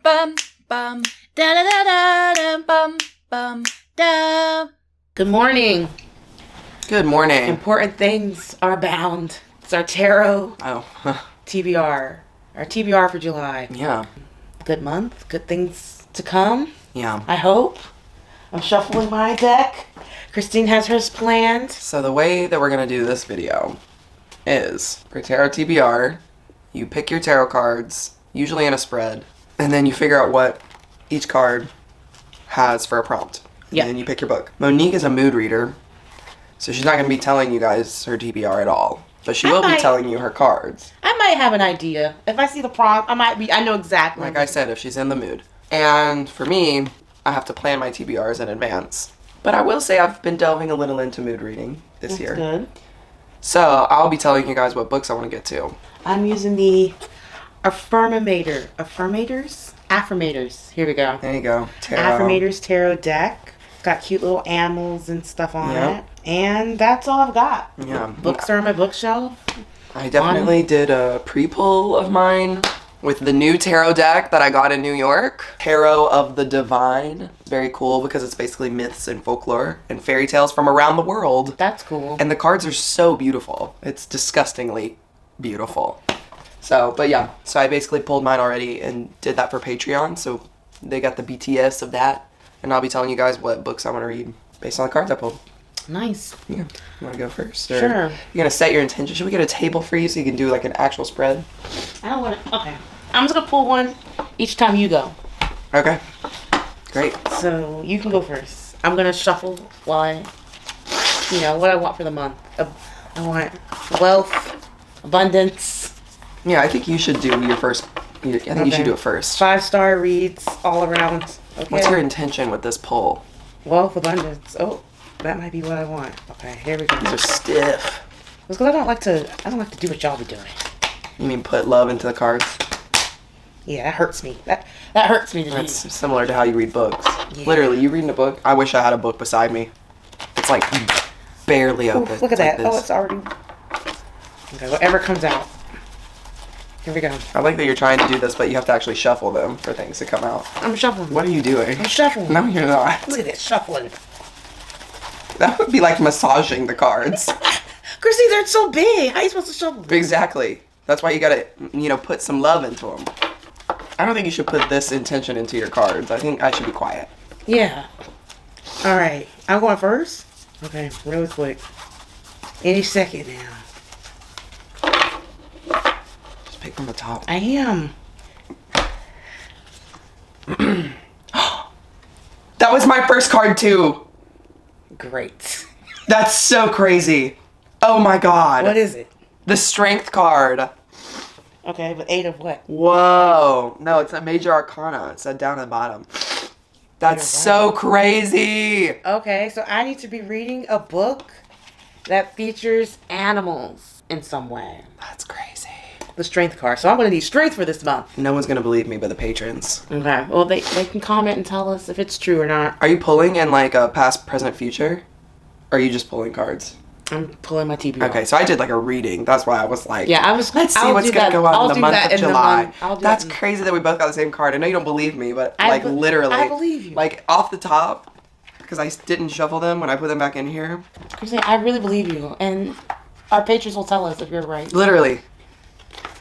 Bum, bum, da da da da da, bum, bum, da. Good morning. Good morning. Important things are bound. It's our tarot TBR. Our TBR for July. Yeah. Good month. Good things to come. Yeah. I hope. I'm shuffling my deck. Christine has hers planned. So the way that we're going to do this video is for Tarot TBR, you pick your tarot cards, usually in a spread, and then you figure out what each card has for a prompt. Yeah. And then you pick your book. Monique is a mood reader, so she's not going to be telling you guys her TBR at all. But she will be telling you her cards. I might have an idea. If I see the prompt, I know exactly. Like I said, if she's in the mood. And for me, I have to plan my TBRs in advance. But I will say I've been delving a little into mood reading this year. Good. So I'll be telling you guys what books I want to get to. I'm using the Affirmators. Here we go. There you go. Tarot. Affirmators Tarot deck. Got cute little animals and stuff on it. And that's all I've got. Yeah. Books are on my bookshelf. I definitely did a pre-pull of mine with the new tarot deck that I got in New York. Tarot of the Divine. It's very cool because it's basically myths and folklore and fairy tales from around the world. That's cool. And the cards are so beautiful. It's disgustingly beautiful. So, but yeah. So I basically pulled mine already and did that for Patreon. So they got the BTS of that. And I'll be telling you guys what books I want to read based on the cards I pulled. Nice. Yeah. You want to go first? Or Sure. You're going to set your intention. Should we get a table for you so you can do like an actual spread? I don't want to. Okay. I'm just going to pull one each time you go. Okay. Great. So you can go first. I'm going to shuffle while what I want for the month. I want wealth, abundance. Yeah, I think you should do your first. I think you should do it first. 5-star reads all around. Okay. What's your intention with this pull? Wealth, abundance. Oh, that might be what I want. Okay, here we go. These are stiff. Because I don't like to do what y'all be doing. You mean put love into the cards? Yeah, that hurts me. That hurts me to do. That's similar to how you read books. Yeah. Literally, you reading a book? I wish I had a book beside me. It's like barely open. Look at that. Like Oh, it's already. Okay, whatever comes out. Here we go. I like that you're trying to do this, but you have to actually shuffle them for things to come out. I'm shuffling. What are you doing? I'm shuffling. No, you're not. Look at this shuffling. That would be like massaging the cards. Chrissy, they're so big. How are you supposed to shuffle? Exactly. That's why you gotta, put some love into them. I don't think you should put this intention into your cards. I think I should be quiet. Yeah. All right. I'm going first. Okay, really quick. Any second now. Just pick from the top. I am. That was my first card too. Great. That's so crazy. Oh my god. What is it? The Strength card. Okay, but 8 of what? Whoa. No, it's a Major Arcana. It's down at the bottom. That's so crazy. Okay, so I need to be reading a book that features animals in some way. That's crazy. The Strength card. So I'm going to need strength for this month. No one's going to believe me but the patrons. Okay. Well, they can comment and tell us if it's true or not. Are you pulling in like a past, present, future? Or are you just pulling cards? I'm pulling my TBR. Okay, so I did like a reading. That's why I was like, let's see what's going to go on in the month of July. That's crazy that we both got the same card. I know you don't believe me, but literally. I believe you. Like off the top, because I didn't shuffle them when I put them back in here. I really believe you. And our patrons will tell us if you're right. Literally.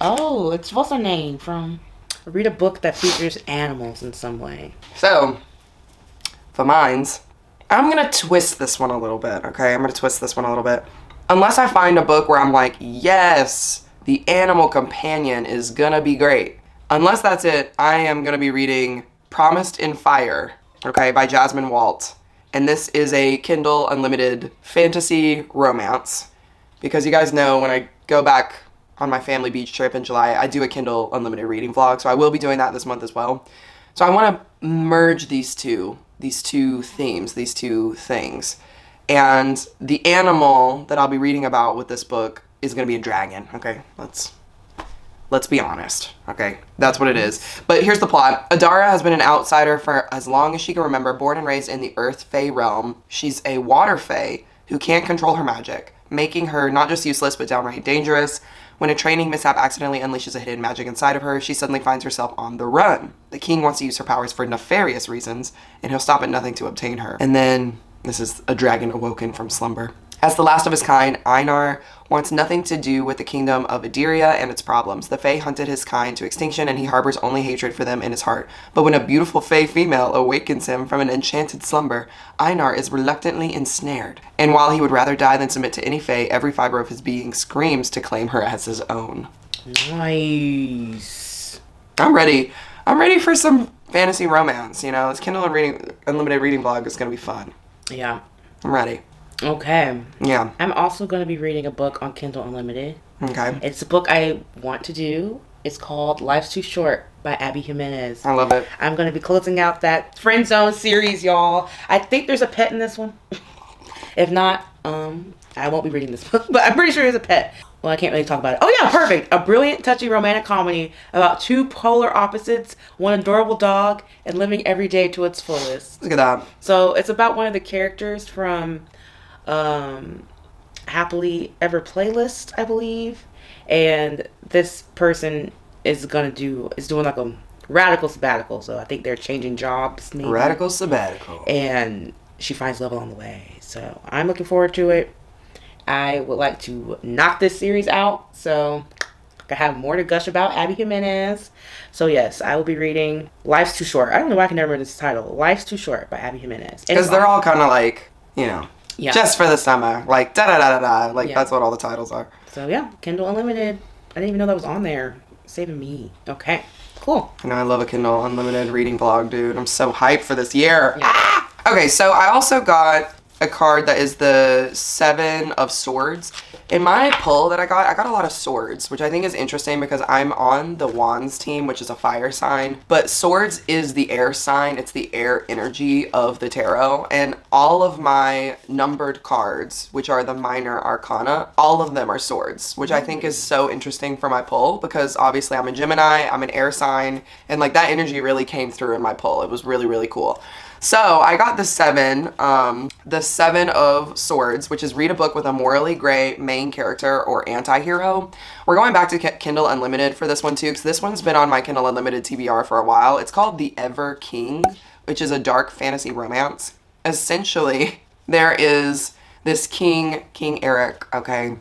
Oh, it's what's her name from? Read a book that features animals in some way. So, for mines, I'm going to twist this one a little bit, okay? I'm going to twist this one a little bit. Unless I find a book where I'm like, yes, the animal companion is going to be great. Unless that's it, I am going to be reading Promised in Fire, okay, by Jasmine Walt. And this is a Kindle Unlimited fantasy romance. Because you guys know when I go back on my family beach trip in July, I do a Kindle Unlimited reading vlog. So I will be doing that this month as well. So I want to merge these two themes, these two things. And the animal that I'll be reading about with this book is going to be a dragon, okay? Let's be honest, okay? That's what it is. But here's the plot. Adara has been an outsider for as long as she can remember, born and raised in the Earth Fae realm. She's a water Fae who can't control her magic, making her not just useless but downright dangerous. When a training mishap accidentally unleashes a hidden magic inside of her, she suddenly finds herself on the run. The king wants to use her powers for nefarious reasons, and he'll stop at nothing to obtain her. And then, this is a dragon awoken from slumber. As the last of his kind, Einar wants nothing to do with the kingdom of Adiria and its problems. The Fae hunted his kind to extinction, and he harbors only hatred for them in his heart. But when a beautiful Fae female awakens him from an enchanted slumber, Einar is reluctantly ensnared. And while he would rather die than submit to any Fae, every fiber of his being screams to claim her as his own. Nice. I'm ready. I'm ready for some fantasy romance, you know? This Kindle Unlimited reading blog is going to be fun. Yeah. I'm ready. Okay. Yeah. I'm also going to be reading a book on Kindle Unlimited. Okay. It's a book I want to do. It's called Life's Too Short by Abby Jimenez. I love it. I'm going to be closing out that Friend Zone series, y'all. I think there's a pet in this one. If not, I won't be reading this book, but I'm pretty sure there's a pet. Well, I can't really talk about it. Oh yeah, perfect. A brilliant, touching romantic comedy about two polar opposites, one adorable dog, and living every day to its fullest. Look at that. So it's about one of the characters from Happily Ever Playlist, I believe. And this person is doing like a radical sabbatical. So I think they're changing jobs, maybe. Radical sabbatical. And she finds love along the way. So I'm looking forward to it. I would like to knock this series out. So I have more to gush about Abby Jimenez. So yes, I will be reading Life's Too Short. I don't know why I can never remember this title. Life's Too Short by Abby Jimenez. Because they're all kind of like, you know, just for the summer. Like, da-da-da-da-da. Like, that's what all the titles are. So yeah, Kindle Unlimited. I didn't even know that was on there. Saving me. Okay, cool. I know, I love a Kindle Unlimited reading blog, dude. I'm so hyped for this year. Yeah. Ah! Okay, so I also got a card that is the Seven of Swords. In my pull that I got a lot of swords, which I think is interesting because I'm on the Wands team, which is a fire sign. But swords is the air sign. It's the air energy of the tarot. And all of my numbered cards, which are the minor arcana, all of them are swords, which I think is so interesting for my pull because obviously I'm a Gemini, I'm an air sign, and like that energy really came through in my pull. It was really, really cool. So I got the Seven of Swords, which is read a book with a morally gray main character or anti-hero. We're going back to Kindle Unlimited for this one too, because this one's been on my Kindle Unlimited TBR for a while. It's called The Ever King, which is a dark fantasy romance. Essentially, there is this king, King Eric, okay,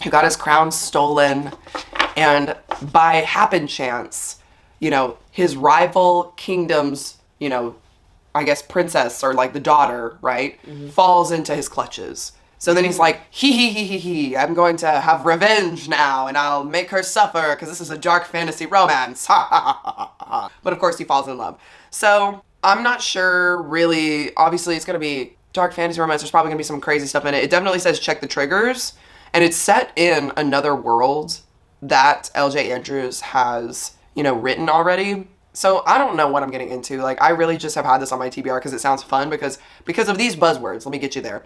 who got his crown stolen, and by happen chance, you know, his rival kingdom's, you know, I guess princess or like the daughter, right, falls into his clutches. So then he's like, I'm going to have revenge now and I'll make her suffer because this is a dark fantasy romance. But of course he falls in love. So I'm not sure really, obviously it's going to be dark fantasy romance. There's probably going to be some crazy stuff in it. It definitely says check the triggers, and it's set in another world that LJ Andrews has, you know, written already. So I don't know what I'm getting into. Like, I really just have had this on my TBR because it sounds fun because of these buzzwords. Let me get you there.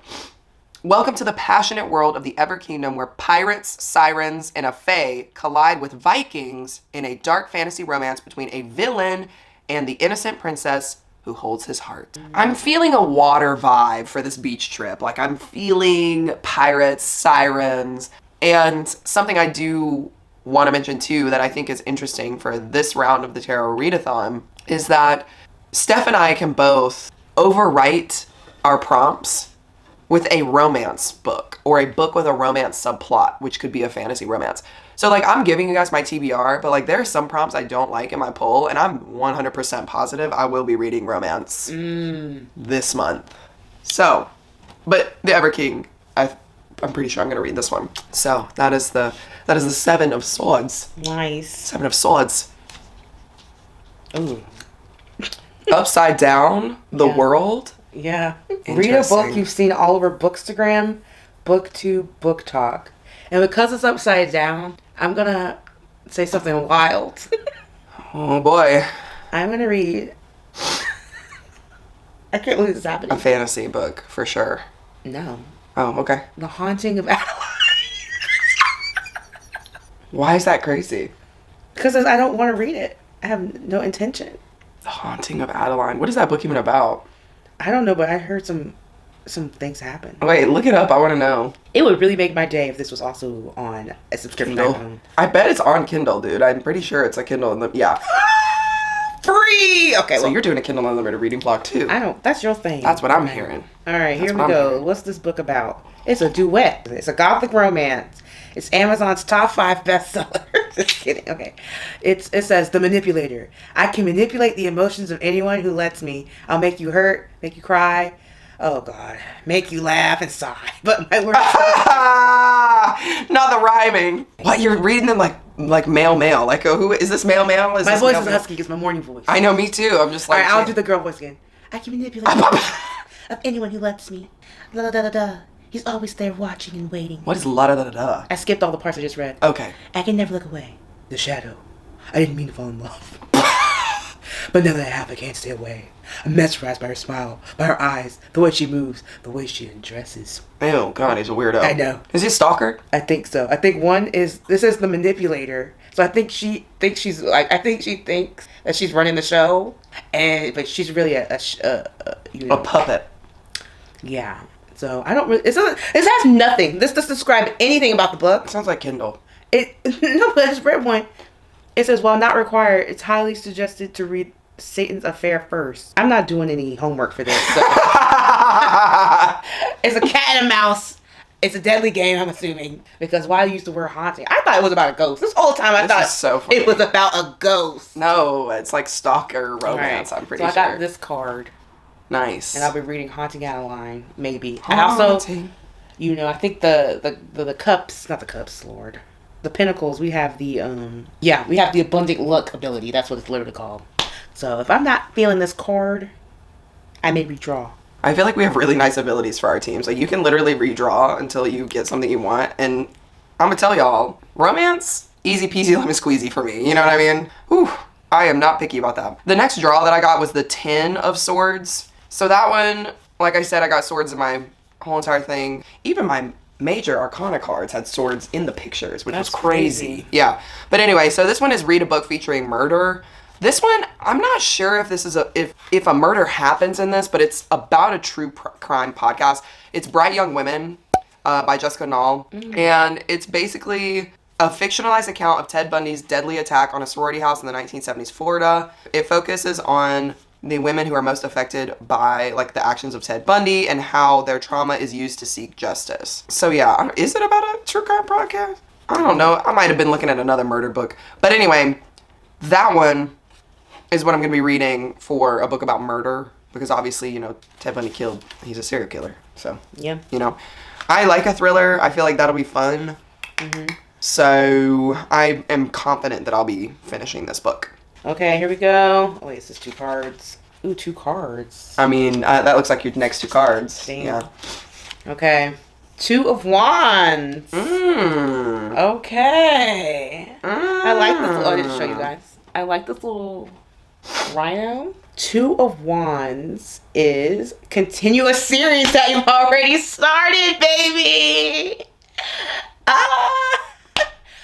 Welcome to the passionate world of the Ever Kingdom where pirates, sirens, and a fae collide with Vikings in a dark fantasy romance between a villain and the innocent princess who holds his heart. I'm feeling a water vibe for this beach trip. Like, I'm feeling pirates, sirens, and something I do want to mention too that I think is interesting for this round of the Tarot Readathon is that Steph and I can both overwrite our prompts with a romance book or a book with a romance subplot, which could be a fantasy romance. So like I'm giving you guys my TBR, but like there are some prompts I don't like in my poll, and I'm 100% positive I will be reading romance this month. So, but the Ever King, I'm pretty sure I'm gonna read this one. So that is the Seven of Swords. Nice. Seven of Swords. Ooh. Upside down, the world. Yeah. Read a book you've seen all over Bookstagram, BookTube, Book Talk. And because it's upside down, I'm gonna say something wild. Oh boy. I'm gonna read I can't believe this is happening. A fantasy book, for sure. No. Oh, okay. The Haunting of Adeline. Why is that crazy? Because I don't want to read it. I have no intention. The Haunting of Adeline. What is that book even about? I don't know, but I heard some some things happen. Wait, look it up. I want to know. It would really make my day if this was also on a subscription. Kindle. I bet it's on Kindle, dude. I'm pretty sure it's a Kindle. Yeah. Free! Okay, so you're doing a Kindle Unlimited reading vlog too. I don't. That's your thing. That's what I'm hearing. All right, here we go. What's this book about? It's a duet. It's a gothic romance. It's Amazon's top 5 bestseller. Just kidding. Okay. It says, The Manipulator. I can manipulate the emotions of anyone who lets me. I'll make you hurt, make you cry. Oh, God. Make you laugh and sigh. But my words... Not the rhyming. What? You're reading them like male. Like, who is this male? Is my this voice male? is husky. It's my morning voice. I know, me too. I'm just like... All right, I'll do the girl voice again. I can manipulate of anyone who lets me. La da da da. He's always there watching and waiting. What is la da da da? I skipped all the parts I just read. Okay. I can never look away. The shadow. I didn't mean to fall in love. But now that I have, I can't stay away. I'm mesmerized by her smile, by her eyes, the way she moves, the way she undresses. Ew, God, he's a weirdo. I know. Is he a stalker? I think so. I think one is, this is the manipulator. So I think she thinks she's like, I think she thinks that she's running the show, but she's really a puppet. Yeah. So I don't really, it has nothing. This doesn't describe anything about the book. It sounds like Kindle. No, but I just read one. It says, while not required, it's highly suggested to read Satan's Affair first. I'm not doing any homework for this. So. It's a cat and a mouse. It's a deadly game, I'm assuming. Because why use the word haunting? I thought it was about a ghost. This whole time I thought it was about a ghost. No, it's like stalker romance, I'm pretty sure. So I got this card. Nice. And I'll be reading Haunting Adeline, maybe. Haunting. I also, I think the cups, not the cups, Lord. The Pentacles, we have the we have the abundant luck ability. That's what it's literally called. So if I'm not feeling this card, I may redraw. I feel like we have really nice abilities for our teams. Like, you can literally redraw until you get something you want. And I'm gonna tell y'all, romance, easy peasy lemon squeezy for me. You know what I mean? Whew, I am not picky about that. The next draw that I got was the 10 of Swords. So that one, like I said, I got swords in my whole entire thing. Even my major arcana cards had swords in the pictures, which was crazy. Yeah. But anyway, so this one is read a book featuring murder. This one, I'm not sure if this is if a murder happens in this, but it's about a true crime podcast. It's Bright Young Women by Jessica Null. And it's basically a fictionalized account of Ted Bundy's deadly attack on a sorority house in the 1970s Florida. It focuses on the women who are most affected by like the actions of Ted Bundy and how their trauma is used to seek justice. So yeah, is it about a true crime podcast? I don't know. I might have been looking at another murder book. But anyway, that one is what I'm going to be reading for a book about murder, because obviously, Ted Bundy he's a serial killer. So, yeah. I like a thriller. I feel like that'll be fun. So I am confident that I'll be finishing this book. Okay, here we go. Oh, wait, this is 2 cards. Ooh, 2 cards. I mean, that looks like your next 2 cards. Damn. Yeah. Okay. 2 of Wands. Okay. I like this. I didn't show you guys. I like this little rhino. 2 of Wands is continue a series that you've already started, baby.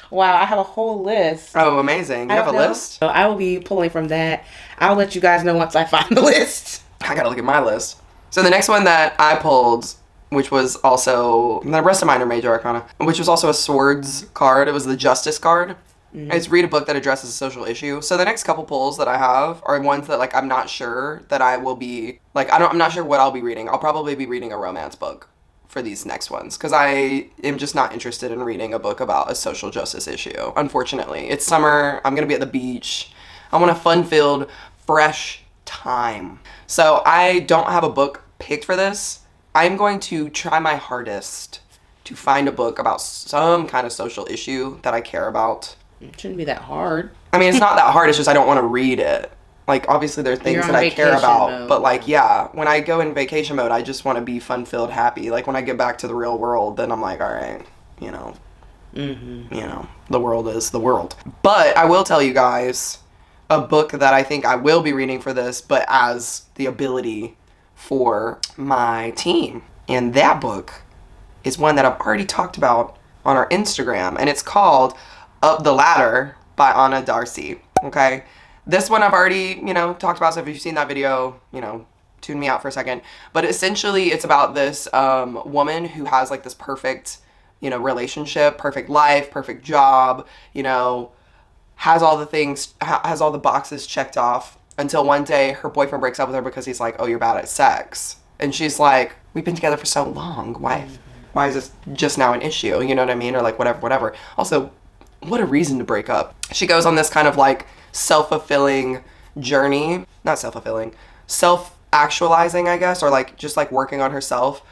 Wow, I have a whole list. Oh, amazing. You have a list? So I will be pulling from that. I'll let you guys know once I find the list. I gotta look at my list. So the next one that I pulled, which was also, the rest of mine are major arcana, which was also a swords card. It was the justice card. It's read a book that addresses a social issue. So the next couple pulls that I have are ones that I'm not sure that I will be, I'm not sure what I'll be reading. I'll probably be reading a romance book for these next ones, because I am just not interested in reading a book about a social justice issue. Unfortunately, it's summer. I'm gonna be at the beach. I want a fun-filled, fresh time. So I don't have a book picked for this. I'm going to try my hardest to find a book about some kind of social issue that I care about. It shouldn't be that hard. I mean, it's not that hard. It's just I don't want to read it. Obviously there are things that I care about, but when I go in vacation mode, I just want to be fun-filled, happy. When I get back to the real world, then I'm like, all right, the world is the world. But I will tell you guys a book that I think I will be reading for this, but as the ability for my team. And that book is one that I've already talked about on our Instagram, and it's called Up the Ladder by Anna Darcy. Okay? This one I've already, talked about, so if you've seen that video, tune me out for a second. But essentially, it's about this woman who has like this perfect, you know, relationship, perfect life, perfect job, you know, has all the things, has all the boxes checked off until one day her boyfriend breaks up with her because he's like, oh, you're bad at sex. And she's like, we've been together for so long. Why is this just now an issue? You know what I mean? Or like whatever. Also, what a reason to break up. She goes on this kind of like self-fulfilling journey. Not self-fulfilling. Self-actualizing, I guess. Or like just like working on herself.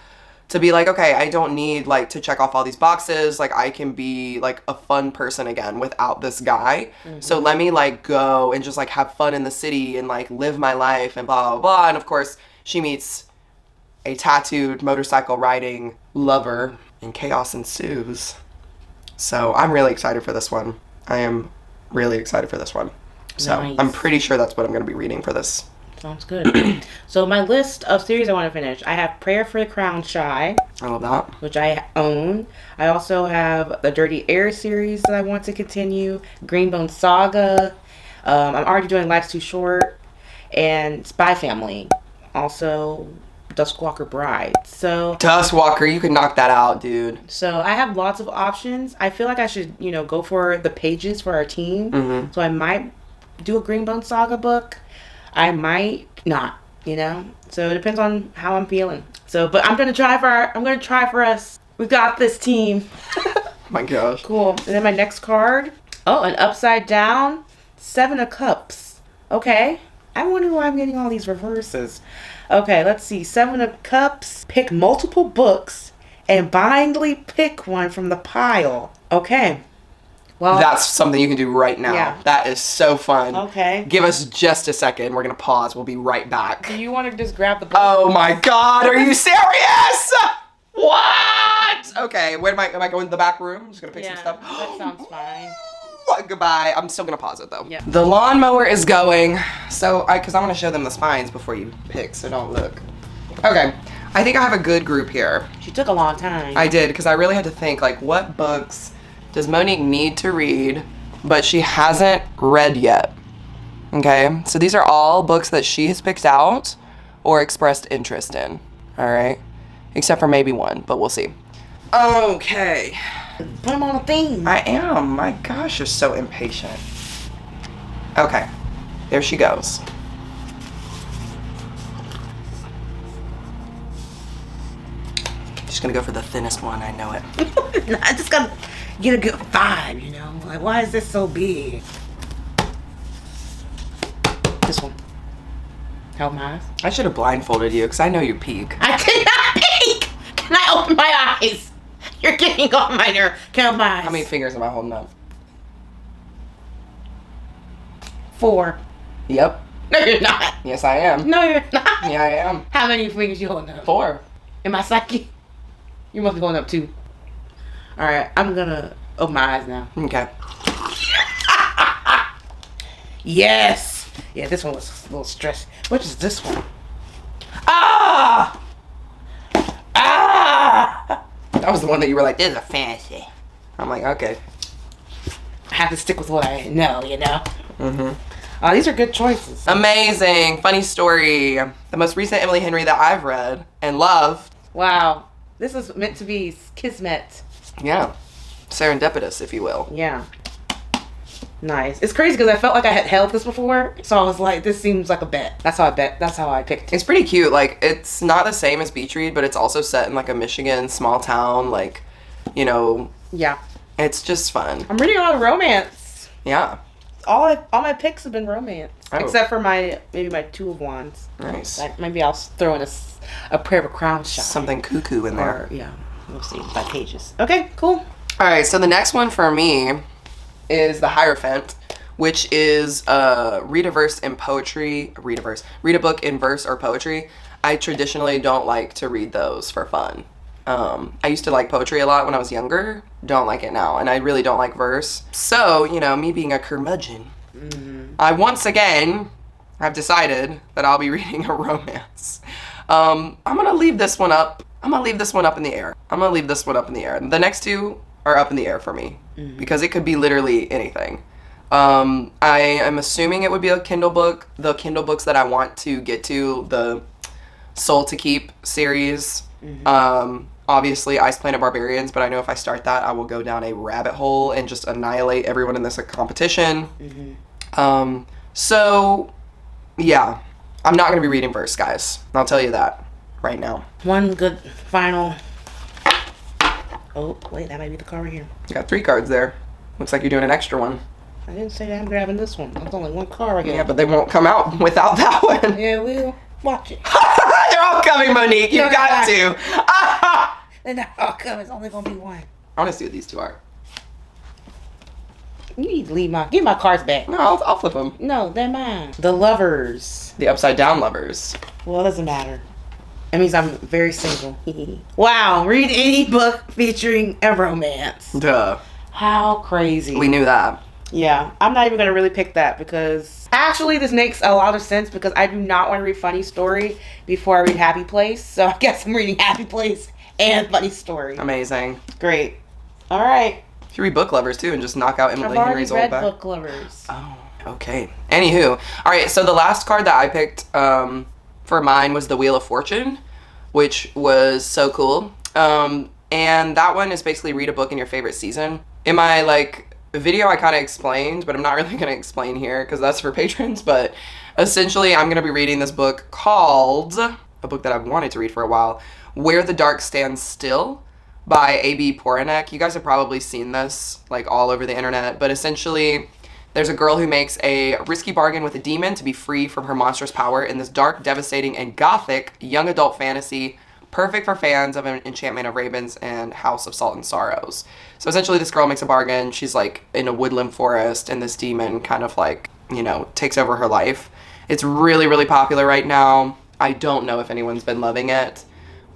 To be like, okay, I don't need like to check off all these boxes. Like I can be like a fun person again without this guy. So let me like go and just like have fun in the city and like live my life and blah, blah, blah. And of course she meets a tattooed motorcycle riding lover and chaos ensues. So I'm really excited for this one. I am really excited for this one. So Nice. I'm pretty sure that's what I'm going to be reading for this. Sounds good. So my list of series I want to finish. I have Prayer for the Crown Shy, I love that. which I own. I also have the Dirty Air series that I want to continue. Greenbone Saga. I'm already doing Life's Too Short. And Spy Family. Also, Duskwalker Bride. So Dustwalker, you can knock that out, dude. I have lots of options. I feel like I should, you know, go for the pages for our team. Mm-hmm. So I might do a Greenbone Saga book. I might not, you know. So it depends on how I'm feeling. So, but I'm gonna try for us. We got this, team. Oh my gosh. Cool. And then my next card. Oh, an upside down 7 of Cups. Okay. I wonder why I'm getting all these reverses. Okay, let's see. 7 of Cups. Pick multiple books and blindly pick one from the pile. Okay. Well, That's something you can do right now. Yeah. That is so fun. okay. Give us just a second. We're going to pause. We'll be right back. Do you want to just grab the book? Oh my God. Are you serious? What? Okay. Where am I going to the back room? I'm just going to pick some stuff. That sounds fine. Goodbye. I'm still going to pause it though. Yeah. The lawnmower is going. So, because I want to show them the spines before you pick, so don't look. Okay. I think I have a good group here. She took a long time. I did, because I really had to think, like, what books does Monique need to read, but she hasn't read yet? Okay, so these are all books that she has picked out or expressed interest in, all right? Except for maybe one, but we'll see. Okay. Put them on a theme. I am. My gosh, you're so impatient. Okay, there she goes. Just gonna go for the thinnest one, I know it. I just gotta get a good vibe, you know? Like, why is this so big? This one. Help my eyes. I should have blindfolded you, because I know you peek. I cannot peek! Can I open my eyes? You're getting on my nerve. Can I open my eyes? How many fingers am I holding up? 4. Yep. No, you're not. Yes, I am. No, you're not. Yeah, I am. How many fingers you holding up? 4. In my psyche? You must be holding up 2. Alright, I'm gonna open my eyes now. Okay. Yes! Yeah, this one was a little stressed. What is this one? Ah! Ah! That was the one that you were like, this is a fantasy. I'm like, okay. I have to stick with what I know, you know? Mm-hmm. These are good choices. Amazing. Funny story. The most recent Emily Henry that I've read and loved. Wow. This is meant to be kismet. Yeah. Serendipitous, if you will. Yeah. Nice. It's crazy because I felt like I had held this before. So I was like, this seems like a bet. That's how I picked it. It's pretty cute. Like, it's not the same as Beach Read, but it's also set in like a Michigan small town. Like, you know, Yeah. it's just fun. I'm reading a lot of romance. Yeah. All my picks have been romance. Oh. Except for my 2 of Wands. Nice. Like, maybe I'll throw in a Prayer of a Crown shot. Something cuckoo in there. Or, yeah. We'll see. By pages. Okay, cool. All right, so the next one for me is The Hierophant, which is read a verse in poetry. Read a book in verse or poetry. I traditionally don't like to read those for fun. I used to like poetry a lot when I was younger. Don't like it now, and I really don't like verse. So, you know, me being a curmudgeon, I once again have decided that I'll be reading a romance. I'm gonna leave this one up. I'm gonna leave this one up in the air. The next 2 are up in the air for me because it could be literally anything. I am assuming it would be a Kindle book. The Kindle books that I want to get to, the Soul to Keep series. Obviously Ice Planet Barbarians, but I know if I start that, I will go down a rabbit hole and just annihilate everyone in this competition. So, yeah. I'm not going to be reading verse, guys. I'll tell you that right now. One good final. Oh, wait, that might be the card right here. You got 3 cards there. Looks like you're doing an extra one. I didn't say that I'm grabbing this one. That's only one card right here. Yeah, but they won't come out without that one. Yeah, we'll watch it. They're all coming, Monique. You've got to. They're not all coming. It's only going to be one. I want to see what these 2 are. You need to give my cards back. No, I'll flip them. No, they're mine. The Lovers. The Upside Down Lovers. Well, it doesn't matter. It means I'm very single. Wow, read any book featuring a romance. Duh. How crazy. We knew that. Yeah, I'm not even going to really pick that because actually this makes a lot of sense because I do not want to read Funny Story before I read Happy Place. So I guess I'm reading Happy Place and Funny Story. Amazing. Great. All right. You read Book Lovers too and just knock out Emily Henry's old back. I've already read Book Lovers. Oh, okay. Anywho. All right, so the last card that I picked for mine was the Wheel of Fortune, which was so cool. And that one is basically read a book in your favorite season. In my video I kind of explained, but I'm not really going to explain here because that's for patrons. But essentially I'm going to be reading this book called, a book that I've wanted to read for a while, Where the Dark Stands Still by A.B. Poranek. You guys have probably seen this all over the internet, but essentially there's a girl who makes a risky bargain with a demon to be free from her monstrous power in this dark, devastating, and gothic young adult fantasy, perfect for fans of Enchantment of Ravens and House of Salt and Sorrows. So essentially this girl makes a bargain. She's in a woodland forest and this demon kind of takes over her life. It's really, really popular right now. I don't know if anyone's been loving it,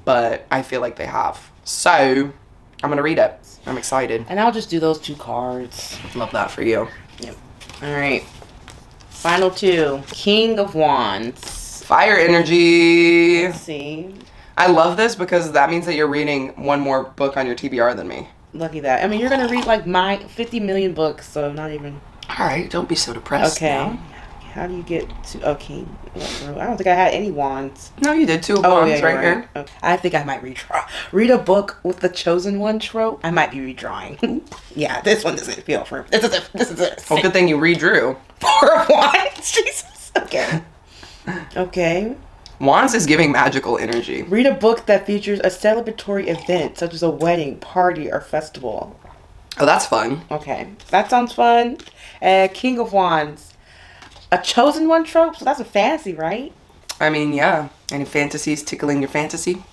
but I feel like they have. So I'm going to read it. I'm excited. And I'll just do those 2 cards. Love that for you. Yep. All right. Final 2. King of Wands. Fire energy. Let's see. I love this because that means that you're reading one more book on your TBR than me. Lucky that. I mean, you're going to read my 50 million books, so not even. All right. Don't be so depressed. Okay. Now. How do you get to... Okay. I don't think I had any wands. No, you did 2 of wands right here. Okay. I think I might redraw. Read a book with the chosen one trope. I might be redrawing. Yeah, this one doesn't feel for... This is it. Well, good thing you redrew. 4 of Wands. Jesus. Okay. Okay. Wands is giving magical energy. Read a book that features a celebratory event, such as a wedding, party, or festival. Oh, that's fun. Okay. That sounds fun. King of Wands. A chosen one trope? So that's a fantasy, right? I mean, yeah. Any fantasies tickling your fantasy?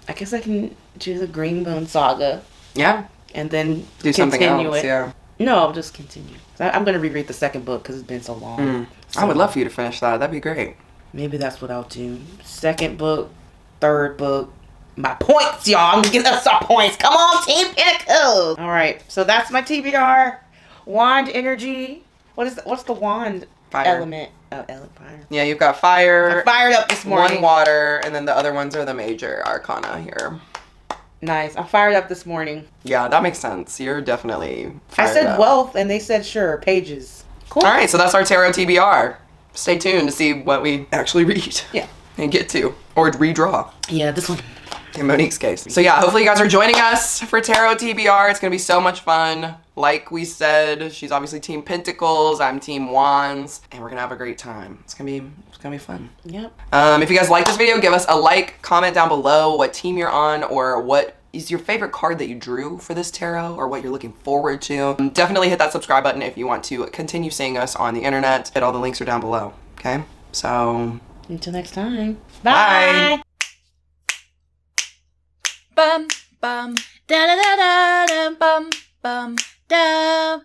I guess I can do the Greenbone Saga. Yeah. And then do something else, it. yeah. No, I'll just continue. I'm going to reread the second book because it's been so long. So I would love for you to finish that. That'd be great. Maybe that's what I'll do. Second book, third book. My points, y'all. I'm going to get us our points. Come on, Team Pentacles. All right. So that's my TBR. Wand energy. What's the wand element? Oh, fire. Yeah, you've got fire. I fired up this morning. 1 water, and then the other ones are the major arcana here. Nice. I fired up this morning. Yeah, that makes sense. You're definitely fired I said up. wealth, and they said sure, pages. Cool. All right, so that's our tarot TBR. Stay tuned to see what we actually read. Yeah. And get to. Or redraw. Yeah, this one. In Monique's case. So yeah, hopefully you guys are joining us for Tarot TBR. It's going to be so much fun. Like we said, she's obviously Team Pentacles. I'm Team Wands. And we're going to have a great time. It's going to be fun. Yep. If you guys like this video, give us a like, comment down below what team you're on or what is your favorite card that you drew for this tarot or what you're looking forward to. Definitely hit that subscribe button if you want to continue seeing us on the internet. All the links are down below. Okay? So... until next time. Bye. Bye. Bum bum da da da da da bum bum da.